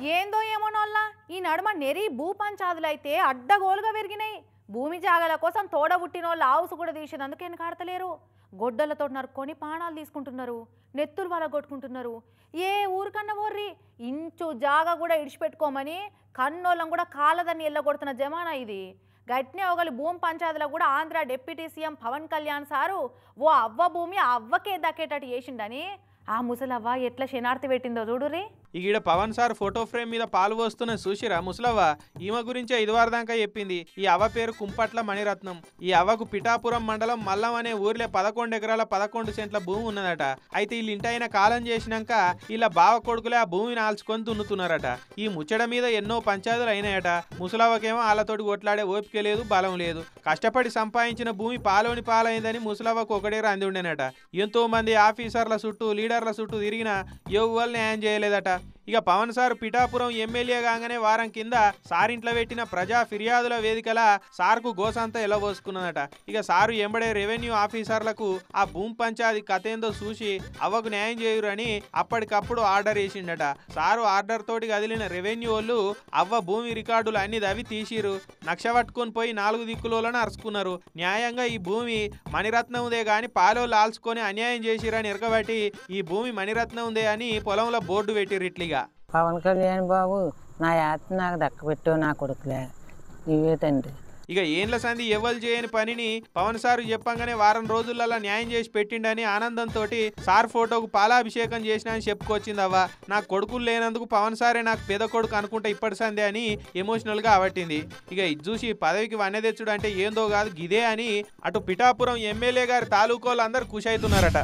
ఏందో ఏమోనోల్లా ఈ నడుమ నెరి భూ పంచాదులైతే అడ్డగోలుగా పెరిగినాయి. భూమి జాగల కోసం తోడబుట్టినోళ్ళు ఆవుసు కూడా తీసేందుకు వెనకాడతలేరు. గొడ్డలతో నరుక్కొని పాణాలు తీసుకుంటున్నారు, నెత్తురు వల కొట్టుకుంటున్నారు. ఏ ఊరికన్నా ఓర్రి ఇంచు జాగా కూడా ఇడిచిపెట్టుకోమని కన్నోళ్ళం కూడా కాలదని ఎల్లగొడుతున్న జమానా ఇది. గట్నే ఒకలి భూమి పంచాయతీలో కూడా Andhra deputy CM Pawan Kalyan sir ఓ అవ్వ భూమి అవ్వకే దక్కేటట్టు చేసిండని ఆ ముసలవ్వ ఎట్లా శనార్థి పెట్టిందో చూడురి. ఈడ పవన్ సార్ ఫోటో ఫ్రేమ్ మీద పాలు పోస్తున్న చూసిరా ముసలవ్వ. ఈమె గురించే ఇదివారదాకా చెప్పింది. ఈ అవ్వ పేరు కుంపట్ల మణిరత్నం. ఈ అవ్వకు పిఠాపురం మండలం మల్లం అనే ఊర్లో 11 ఎకరాల 11 సెంట్ల భూమి ఉన్నదట. అయితే వీళ్ళు ఇంటైన కాలం చేసినాక ఇలా బావ కొడుకులే ఆ భూమిని ఆల్చుకొని దున్నుతున్నారట. ఈ ముచ్చట మీద ఎన్నో పంచాయతీలు అయినాయట. ముసలవ్వకేమో వాళ్ళతోటి కొట్లాడే ఓపిక లేదు, బలం లేదు. కష్టపడి సంపాదించిన భూమి పాలోని పాలైందని ముసలవ్వకు ఒకటే రంది ఉండేనట. ఎంతో మంది ఆఫీసర్ల చుట్టూ లీడర్ల చుట్టూ తిరిగినా ఎవ్వరు న్యాయం చేయలేదట. ఇక పవన్ సార్ పిఠాపురం ఎమ్మెల్యే కాగానే వారం కింద సారింట్లో పెట్టిన ప్రజా ఫిర్యాదుల వేదికల సార్కు గోసంతా ఎలబోసుకున్నదట. ఇక సారు ఎంబడే రెవెన్యూ ఆఫీసర్లకు ఆ భూమి పంచాయతీ కథేందో చూసి అవ్వకు న్యాయం చేయురని అప్పటికప్పుడు ఆర్డర్ వేసిండట. సారు ఆర్డర్ తోటి కదిలిన రెవెన్యూ వాళ్ళు అవ్వ భూమి రికార్డులు అన్ని దవి తీసిరు. నక్ష పట్టుకొని పోయి 4 దిక్కులను అరుచుకున్నారు. న్యాయంగా ఈ భూమి మణిరత్నందే గాని పాలోళ్ళు ఆల్చుకొని అన్యాయం చేసిరని ఎరకబట్టి ఈ భూమి మణిరత్నందే అని పొలంలో బోర్డు పెట్టిరిట్లిగా. పవన్ కళ్యాణ్ బాబు నా యాత్ర నాకు దక్కబెట్టు నా కొడుకులే ఇవే తండ్రి. ఇక ఏండ్ల సంధి ఎవ్వరు చేయని పనిని పవన్ సార్ చెప్పంగానే వారం రోజులలో న్యాయం చేసి పెట్టిండని ఆనందంతో సార్ ఫోటోకు పాలాభిషేకం చేసిన అని చెప్పుకొచ్చింది అవ్వ. నాకు కొడుకులు లేనందుకు పవన్ సారే నాకు పెద్ద కొడుకు అనుకుంటే ఇప్పటి సందే అని ఎమోషనల్ గా అవట్టింది. ఇక ఇది చూసి పదవికి వన్నె తెచ్చుడు అంటే ఏందో కాదు గిదే అని అటు పిఠాపురం ఎమ్మెల్యే గారి తాలూకోళ్ళు అందరు ఖుషి అవుతున్నారట.